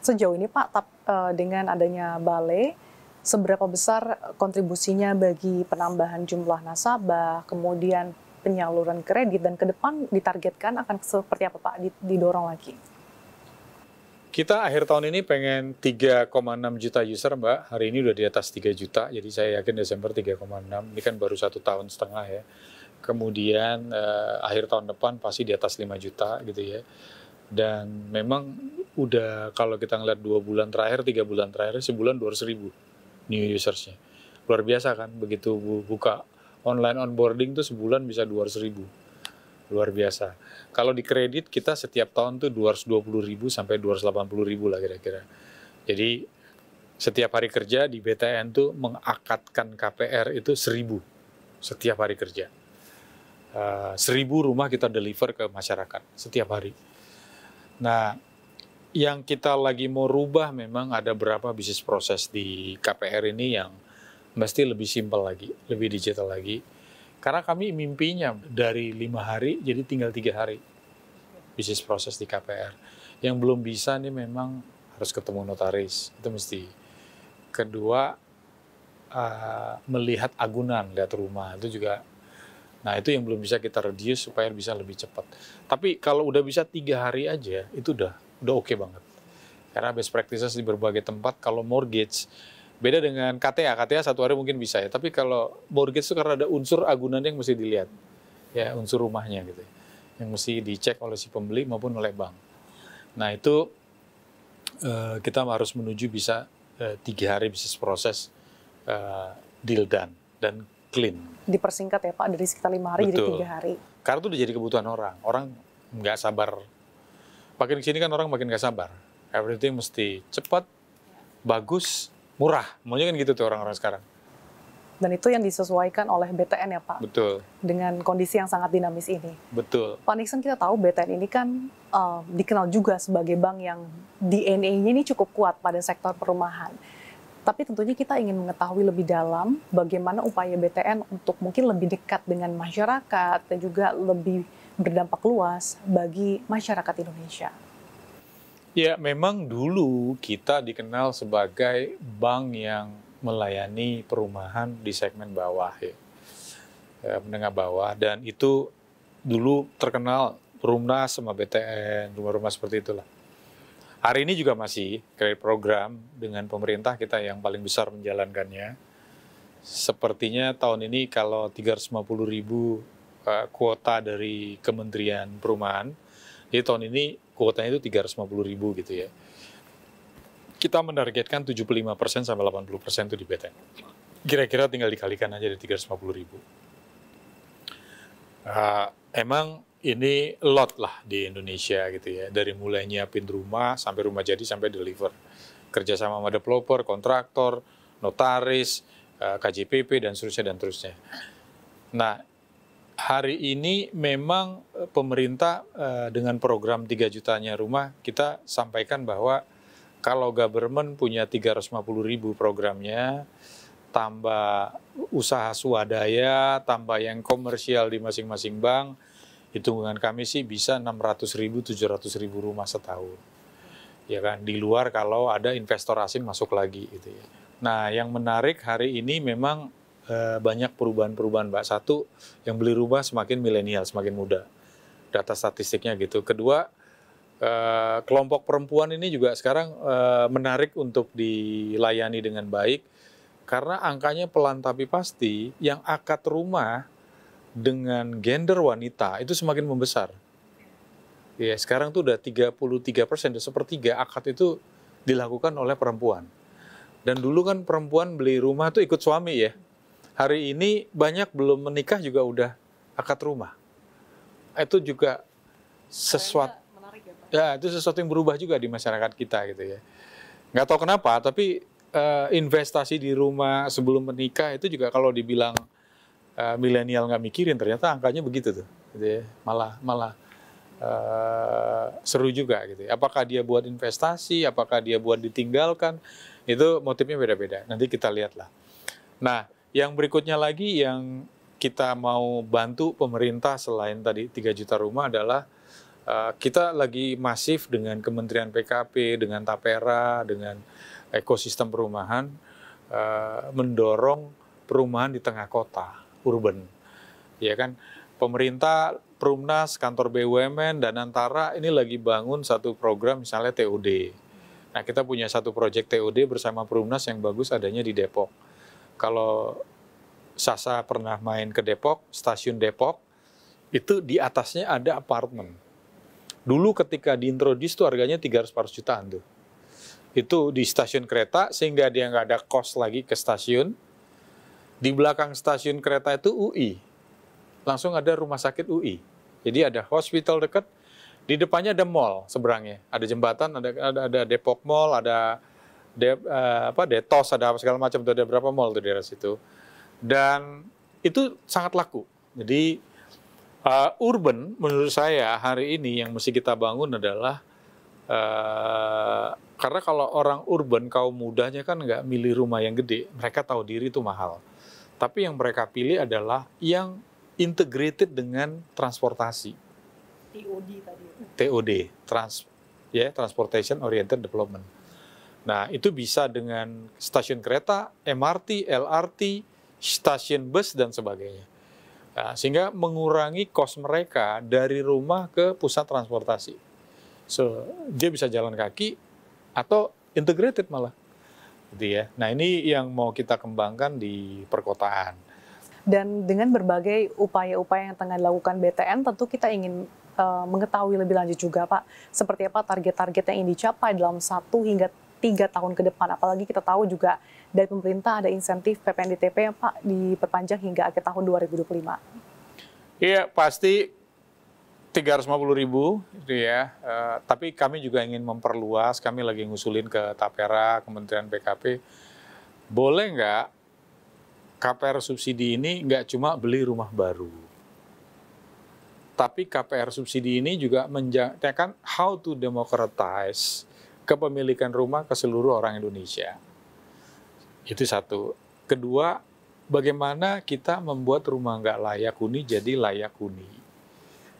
Sejauh ini Pak, dengan adanya Bale, seberapa besar kontribusinya bagi penambahan jumlah nasabah, kemudian penyaluran kredit, dan ke depan ditargetkan akan seperti apa Pak, didorong lagi? Kita akhir tahun ini pengen 3,6 juta user, Mbak. Hari ini udah di atas 3 juta, jadi saya yakin Desember 3,6. Ini kan baru 1,5 tahun ya. Kemudian akhir tahun depan pasti di atas 5 juta gitu ya. Dan memang udah kalau kita ngeliat 2 bulan terakhir, 3 bulan terakhir, sebulan 200.000 new usersnya. Luar biasa kan, begitu buka online onboarding tuh sebulan bisa 200.000. Luar biasa. Kalau di kredit kita setiap tahun tuh 220.000 sampai 280.000 lah kira-kira. Jadi setiap hari kerja di BTN tuh mengakadkan KPR itu 1.000 setiap hari kerja. 1.000 rumah kita deliver ke masyarakat setiap hari. Nah, yang kita lagi mau rubah memang ada berapa bisnis proses di KPR ini yang mesti lebih simpel lagi, lebih digital lagi. Karena kami mimpinya dari 5 hari jadi tinggal 3 hari bisnis proses di KPR. Yang belum bisa nih memang harus ketemu notaris, itu mesti. Kedua, melihat agunan, lihat rumah, itu juga. Nah itu yang belum bisa kita reduce supaya bisa lebih cepat. Tapi kalau udah bisa 3 hari aja, itu udah oke banget. Karena best practices di berbagai tempat, kalau mortgage, beda dengan KTA 1 hari mungkin bisa ya. Tapi kalau mortgage itu karena ada unsur agunan yang mesti dilihat, ya unsur rumahnya gitu, yang mesti dicek oleh si pembeli maupun oleh bank. Nah itu kita harus menuju bisa 3 hari bisnis proses deal done dan clean. Dipersingkat ya Pak, dari sekitar 5 hari jadi 3 hari. Karena itu udah jadi kebutuhan orang. Orang nggak sabar. Makin kesini kan orang makin nggak sabar. Everything mesti cepat, bagus, murah. Maunya kan gitu tuh orang-orang sekarang. Dan itu yang disesuaikan oleh BTN ya Pak? Betul. Dengan kondisi yang sangat dinamis ini. Betul. Pak Nixon, kita tahu BTN ini kan dikenal juga sebagai bank yang DNA-nya ini cukup kuat pada sektor perumahan. Tapi tentunya kita ingin mengetahui lebih dalam bagaimana upaya BTN untuk mungkin lebih dekat dengan masyarakat dan juga lebih berdampak luas bagi masyarakat Indonesia. Ya, memang dulu kita dikenal sebagai bank yang melayani perumahan di segmen bawah, ya, menengah bawah, dan itu dulu terkenal Perumnas sama BTN, rumah-rumah seperti itulah. Hari ini juga masih kredit program dengan pemerintah kita yang paling besar menjalankannya. Sepertinya tahun ini kalau 350.000 kuota dari Kementerian Perumahan, jadi tahun ini kuotanya itu 350.000 gitu ya. Kita menargetkan 75% sampai 80% itu di BTN. Kira-kira tinggal dikalikan aja dari 350.000. Emang ini lot lah di Indonesia gitu ya, dari mulai nyiapin rumah, sampai rumah jadi, sampai deliver. Kerjasama sama developer, kontraktor, notaris, KJPP, dan seterusnya. Nah, hari ini memang pemerintah dengan program 3 jutanya rumah, kita sampaikan bahwa kalau government punya 350.000 programnya, tambah usaha swadaya, tambah yang komersial di masing-masing bank, hitungan kami sih bisa 600.000, 700.000 rumah setahun. Ya kan, di luar kalau ada investor asing masuk lagi gitu ya. Nah, yang menarik hari ini memang banyak perubahan-perubahan, Mbak. Satu, yang beli rumah semakin milenial, semakin muda. Data statistiknya gitu. Kedua, kelompok perempuan ini juga sekarang menarik untuk dilayani dengan baik, karena angkanya pelan tapi pasti, yang akad rumah dengan gender wanita itu semakin membesar. Ya, sekarang tuh udah 33%, sepertiga akad itu dilakukan oleh perempuan. Dan dulu kan perempuan beli rumah tuh ikut suami ya. Hari ini banyak belum menikah juga udah akad rumah. Itu juga sesuatu, ya itu sesuatu yang berubah juga di masyarakat kita gitu ya. Nggak tahu kenapa, tapi investasi di rumah sebelum menikah itu juga kalau dibilang milenial nggak mikirin, ternyata angkanya begitu tuh, gitu ya. Malah seru juga gitu. Apakah dia buat investasi, apakah dia buat ditinggalkan, itu motifnya beda-beda. Nanti kita lihatlah. Nah, yang berikutnya lagi yang kita mau bantu pemerintah selain tadi 3 juta rumah adalah Kita lagi masif dengan Kementerian PKP, dengan Tapera, dengan ekosistem perumahan, mendorong perumahan di tengah kota, urban. Ya kan, pemerintah, Perumnas, kantor BUMN, dan Antara ini lagi bangun satu program misalnya TOD. Nah, kita punya satu proyek TOD bersama Perumnas yang bagus adanya di Depok. Kalau Sasa pernah main ke Depok, stasiun Depok, itu di atasnya ada apartemen. Dulu ketika diintroduce tuh harganya 300-400 jutaan tuh. Itu di stasiun kereta sehingga dia nggak ada kos lagi ke stasiun. Di belakang stasiun kereta itu UI. Langsung ada rumah sakit UI. Jadi ada hospital dekat, di depannya ada mall seberangnya. Ada jembatan, ada Depok Mall, ada Detos, ada apa segala macam, ada berapa mall tuh di daerah situ. Dan itu sangat laku. Jadi urban menurut saya hari ini yang mesti kita bangun adalah karena kalau orang urban kaum mudanya kan nggak milih rumah yang gede, mereka tahu diri itu mahal. Tapi yang mereka pilih adalah yang integrated dengan transportasi. TOD tadi. TOD, Transportation Oriented Development. Nah, itu bisa dengan stasiun kereta, MRT, LRT, stasiun bus, dan sebagainya. Nah, sehingga mengurangi kos mereka dari rumah ke pusat transportasi. So, dia bisa jalan kaki atau integrated malah. Gitu ya. Nah, ini yang mau kita kembangkan di perkotaan. Dan dengan berbagai upaya-upaya yang tengah dilakukan BTN, tentu kita ingin mengetahui lebih lanjut juga, Pak, seperti apa target-target yang ingin dicapai dalam 1 hingga 3 tahun ke depan. Apalagi kita tahu juga dari pemerintah ada insentif PPNDTP yang Pak diperpanjang hingga akhir tahun 2025. Iya, pasti 350.000 itu ya. Tapi kami juga ingin memperluas, kami lagi ngusulin ke Tapera, Kementerian PKP, boleh nggak KPR subsidi ini nggak cuma beli rumah baru, tapi KPR subsidi ini juga menjalankan how to democratize kepemilikan rumah ke seluruh orang Indonesia. Itu satu. Kedua, bagaimana kita membuat rumah nggak layak huni jadi layak huni.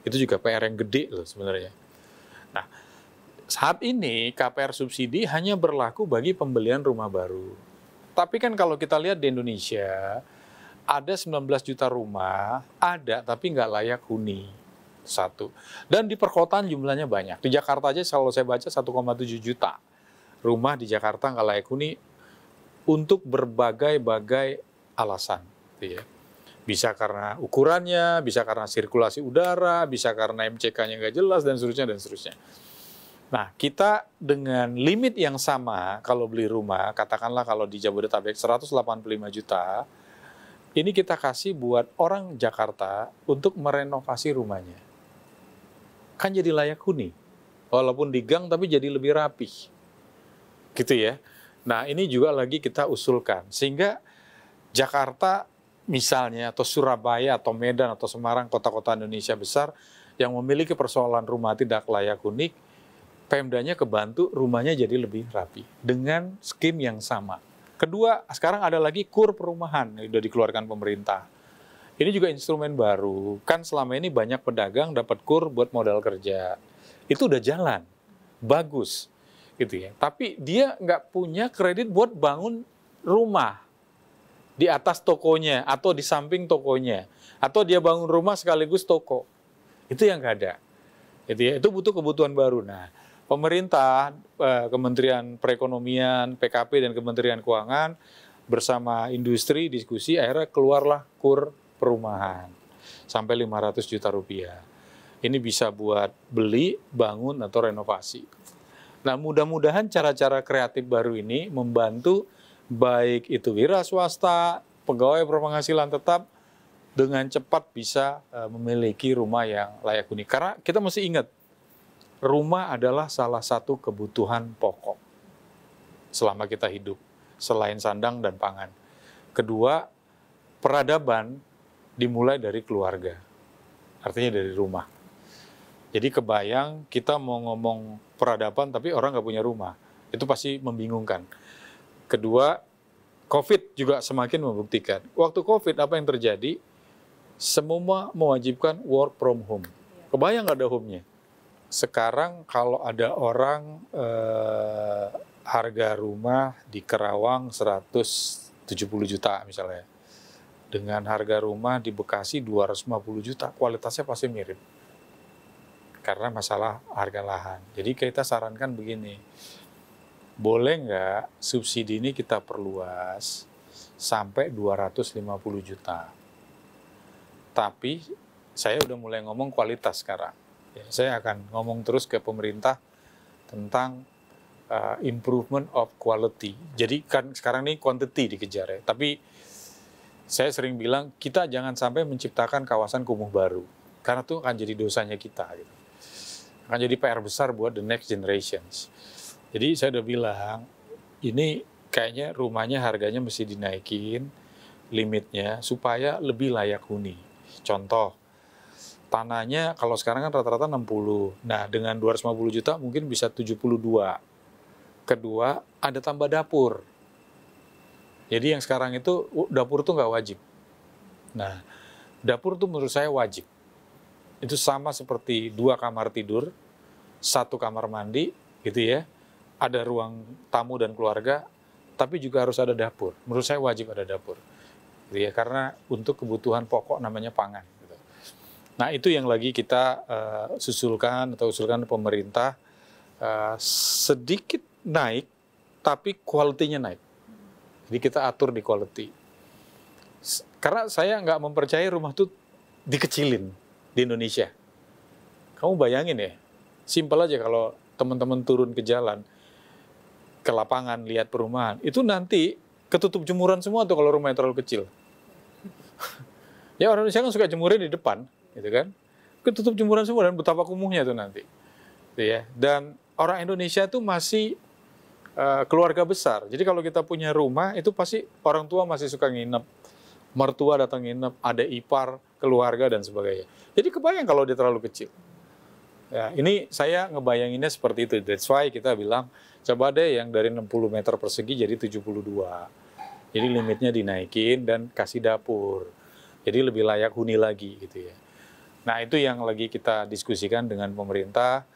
Itu juga PR yang gede loh sebenarnya. Nah, saat ini KPR subsidi hanya berlaku bagi pembelian rumah baru. Tapi kan kalau kita lihat di Indonesia, ada 19 juta rumah, ada tapi nggak layak huni. Satu. Dan di perkotaan jumlahnya banyak. Di Jakarta aja kalau saya baca 1,7 juta rumah di Jakarta nggak layak huni untuk berbagai-bagai alasan. Gitu ya. Bisa karena ukurannya, bisa karena sirkulasi udara, bisa karena MCK-nya nggak jelas, dan seterusnya, dan seterusnya. Nah, kita dengan limit yang sama kalau beli rumah, katakanlah kalau di Jabodetabek 185 juta, ini kita kasih buat orang Jakarta untuk merenovasi rumahnya. Kan jadi layak huni. Walaupun di gang tapi jadi lebih rapih. Gitu ya. Nah, ini juga lagi kita usulkan. Sehingga Jakarta misalnya, atau Surabaya, atau Medan, atau Semarang, kota-kota Indonesia besar yang memiliki persoalan rumah tidak layak huni, Pemdanya kebantu rumahnya jadi lebih rapi dengan skim yang sama. Kedua, sekarang ada lagi KUR perumahan yang sudah dikeluarkan pemerintah. Ini juga instrumen baru. Kan selama ini banyak pedagang dapat KUR buat modal kerja. Itu udah jalan, bagus, gitu ya. Tapi dia nggak punya kredit buat bangun rumah di atas tokonya atau di samping tokonya, atau dia bangun rumah sekaligus toko. Itu yang nggak ada. Gitu ya. Itu butuh kebutuhan baru. Nah, pemerintah, Kementerian Perekonomian, PKP, dan Kementerian Keuangan bersama industri diskusi, akhirnya keluarlah KUR perumahan sampai 500 juta rupiah. Ini bisa buat beli, bangun, atau renovasi. Nah, mudah-mudahan cara-cara kreatif baru ini membantu baik itu wira swasta, pegawai berpenghasilan tetap, dengan cepat bisa memiliki rumah yang layak huni. Karena kita mesti ingat, rumah adalah salah satu kebutuhan pokok selama kita hidup, selain sandang dan pangan. Kedua, peradaban dimulai dari keluarga, artinya dari rumah. Jadi kebayang kita mau ngomong peradaban tapi orang nggak punya rumah, itu pasti membingungkan. Kedua, COVID juga semakin membuktikan. Waktu COVID apa yang terjadi? Semua mewajibkan work from home. Kebayang nggak ada home-nya? sekarang kalau ada orang harga rumah di Kerawang 170 juta misalnya, dengan harga rumah di Bekasi 250 juta, kualitasnya pasti mirip. Karena masalah harga lahan. Jadi kita sarankan begini, boleh nggak subsidi ini kita perluas sampai 250 juta. Tapi saya udah mulai ngomong kualitas sekarang. Ya, saya akan ngomong terus ke pemerintah tentang improvement of quality. Jadi kan sekarang ini quantity dikejar ya. Tapi saya sering bilang kita jangan sampai menciptakan kawasan kumuh baru. Karena itu akan jadi dosanya kita. Gitu. Akan jadi PR besar buat the next generations. Jadi saya udah bilang, ini kayaknya rumahnya harganya mesti dinaikin limitnya supaya lebih layak huni. Contoh, tanahnya kalau sekarang kan rata-rata 60. Nah, dengan 250 juta mungkin bisa 72. Kedua, ada tambah dapur. Jadi yang sekarang itu dapur tuh nggak wajib. Nah, dapur tuh menurut saya wajib. Itu sama seperti 2 kamar tidur, 1 kamar mandi, gitu ya. Ada ruang tamu dan keluarga, tapi juga harus ada dapur. Menurut saya wajib ada dapur. Gitu ya, karena untuk kebutuhan pokok namanya pangan. Gitu. Nah, itu yang lagi kita usulkan pemerintah sedikit naik, tapi kualitinya naik. Jadi kita atur di quality. Karena saya nggak mempercayai rumah itu dikecilin di Indonesia. Kamu bayangin ya, simpel aja kalau teman-teman turun ke jalan, ke lapangan, lihat perumahan, itu nanti ketutup jemuran semua tuh kalau rumahnya terlalu kecil. Ya orang Indonesia kan suka jemurin di depan, gitu kan. Ketutup jemuran semua dan betapa kumuhnya tuh nanti. Gitu ya. Dan orang Indonesia tuh masih keluarga besar. Jadi kalau kita punya rumah, itu pasti orang tua masih suka nginep. Mertua datang nginep, ada ipar, keluarga, dan sebagainya. Jadi kebayang kalau dia terlalu kecil. Ya, ini saya ngebayanginnya seperti itu. That's why kita bilang, coba deh yang dari 60 meter persegi jadi 72. Jadi limitnya dinaikin dan kasih dapur. Jadi lebih layak huni lagi gitu ya. Nah itu yang lagi kita diskusikan dengan pemerintah.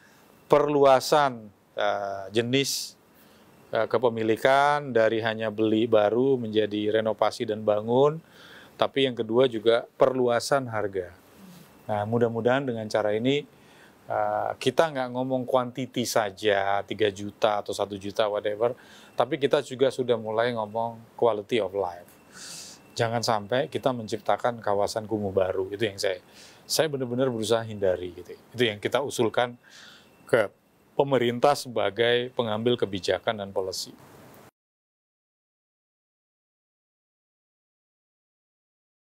Perluasan jenis kepemilikan dari hanya beli baru menjadi renovasi dan bangun, tapi yang kedua juga perluasan harga. Nah mudah-mudahan dengan cara ini kita nggak ngomong quantity saja 3 juta atau 1 juta whatever, tapi kita juga sudah mulai ngomong quality of life. Jangan sampai kita menciptakan kawasan kumuh baru, itu yang saya benar-benar berusaha hindari gitu. Itu yang kita usulkan ke pemerintah sebagai pengambil kebijakan dan policy.